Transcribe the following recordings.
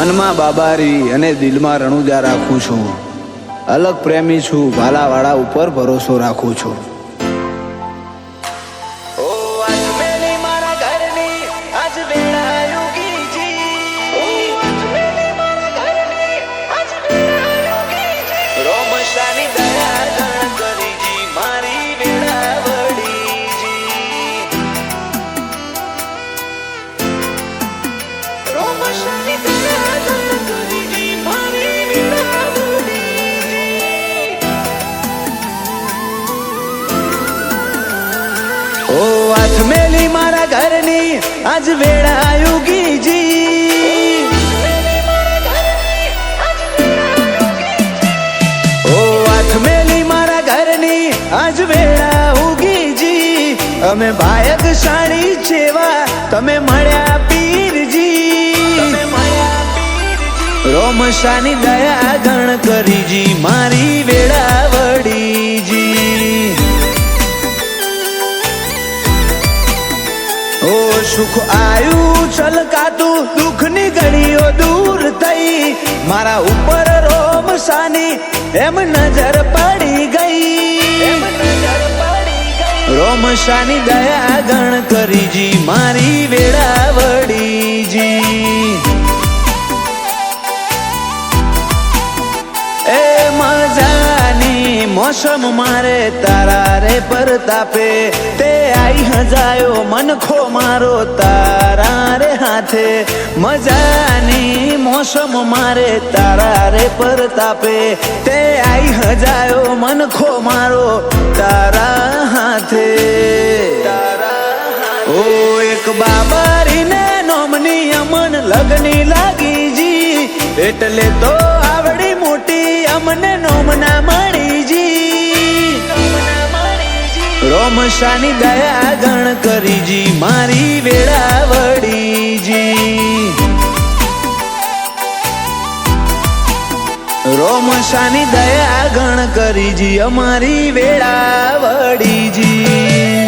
મનમાં બાબારી અને દિલમાં રણુજા રાખું છું. અલગ પ્રેમી છું, ભાલાવાળા ઉપર ભરોસો રાખું છું. મેલી મારા ઘરની આજ વેળા યુગીજી. ઓ હાથ મેલી મારા ઘરની આજ વેળા ઉગીજી. અમે ભાયગશાળી છેવા તમે મળ્યા પીરજી. રોમશાની દયા ગણ કરીજી મારી વેળા વડીજી. ઓ સુખ આયુ છલકાતું દુઃખની ઘડીઓ દૂર થઈ. મારા ઉપર રોમશાની એમ નજર પડી ગઈ. રોમશાની દયા ગણ કરીજી મારી વેળા વડીજી. એ મજાની મોસમ મારે તારા રે પરતાપે. તે આઈ હજાયો મનખો મારો તારા રે હાથે. મજાની મોસમ મારે તારા રે પરતાપે. તે આઈ હજાયો મનખો મારો તારા હાથે. ઓ એક બાબારીને નોમની અમન લગની લાગી જી. એટલે તો આવડી મોટી અમને નોમના મળી જી. રોમશાની દયા ગણ કરીજી મારી વેળા વડીજી. રોમશાની દયા ગણ કરીજી અમારી વેળા વડીજી.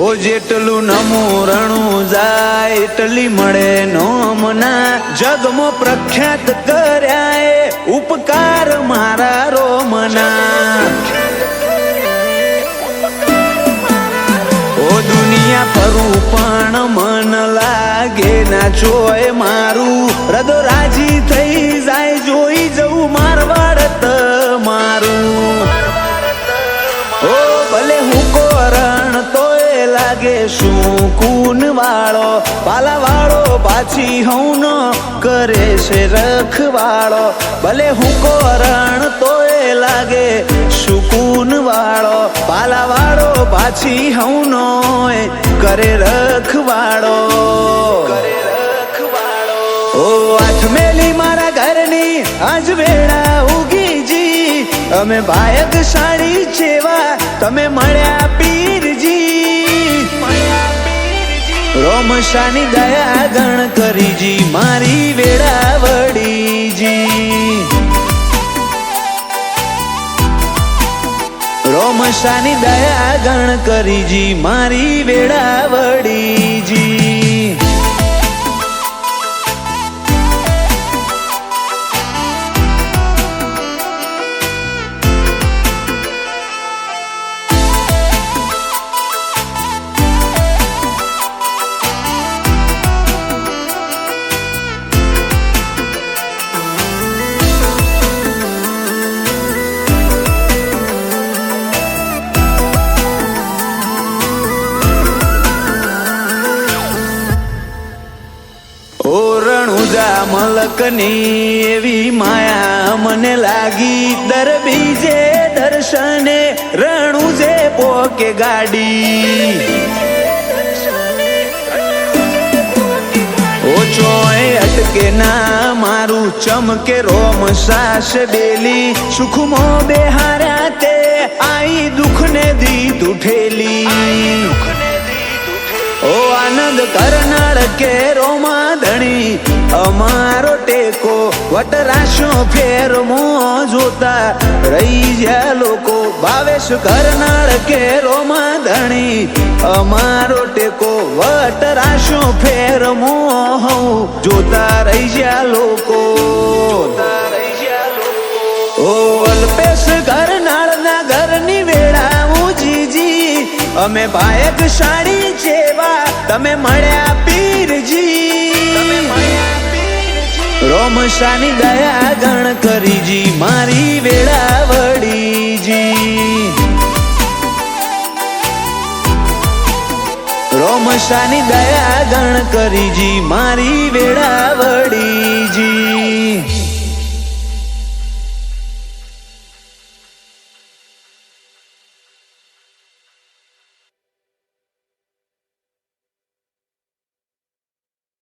ઓ જેટલું નમું રણું જાય એટલી મળે નોમના. જગમાં પ્રખ્યાત કર્યા એ ઉપકાર મારા રોમના. ઓ દુનિયા ફરું પણ મન લાગે ના ચોય મારું. હૃદય રાજી થઈ જાય જોઈ જવું મારવાડ મારું. ઓ ભલે હું કોરણ તોય લાગે શું કુન વાળો. પાલા વાળો પાછી હું કરે છે રખવાળો. ભલે હું કોરણ તોય લાગે સુકૂન વાળો. પાલા વાળો પાછી હું કરે રખવાળો. ઓ હાથ મેલી મારા ઘરની આજ વેળા ઉગીજી. અમે ભાયગશાળી છેવા તમે મળ્યા પીરજી. રોમશાની દયા ગણ કરીજી મારી વેળા વડીજી. રોમશાની દયા ગણ કરીજી મારી વેળા વડીજી. મલકની એવી માયા મને લાગી. દર બીજે દર્શને રણું જે પોકે ગાડી. ઓ ચોય અટકે ના મારું ચમકે રોમ સાસ બેલી સુખમો બેહાર્યા તે આઈ દુઃખને દીધું ઠેલી ઓ આનંદ કરનાળ કે રોમા ધણી અમારો ટેકો વટરાશો ફેરમો જોતા રહી જ્યા લોકો ભાવેશ કરનાળ કે રોમા ધણી અમારો ટેકો વટરાશો ફેરમો જોતા રહી જ્યા લોકો ઓ અલ્પેશ કરનાળ ના ઘરની વેળા જીજી અમે ભાયક સાડી જેવા તમે મળ્યા પીરજી રોમશાની દયા ગણ કરીજી મારી વેળાવડીજી રોમશાની દયા ગણ કરીજી મારી વેળાવડીજી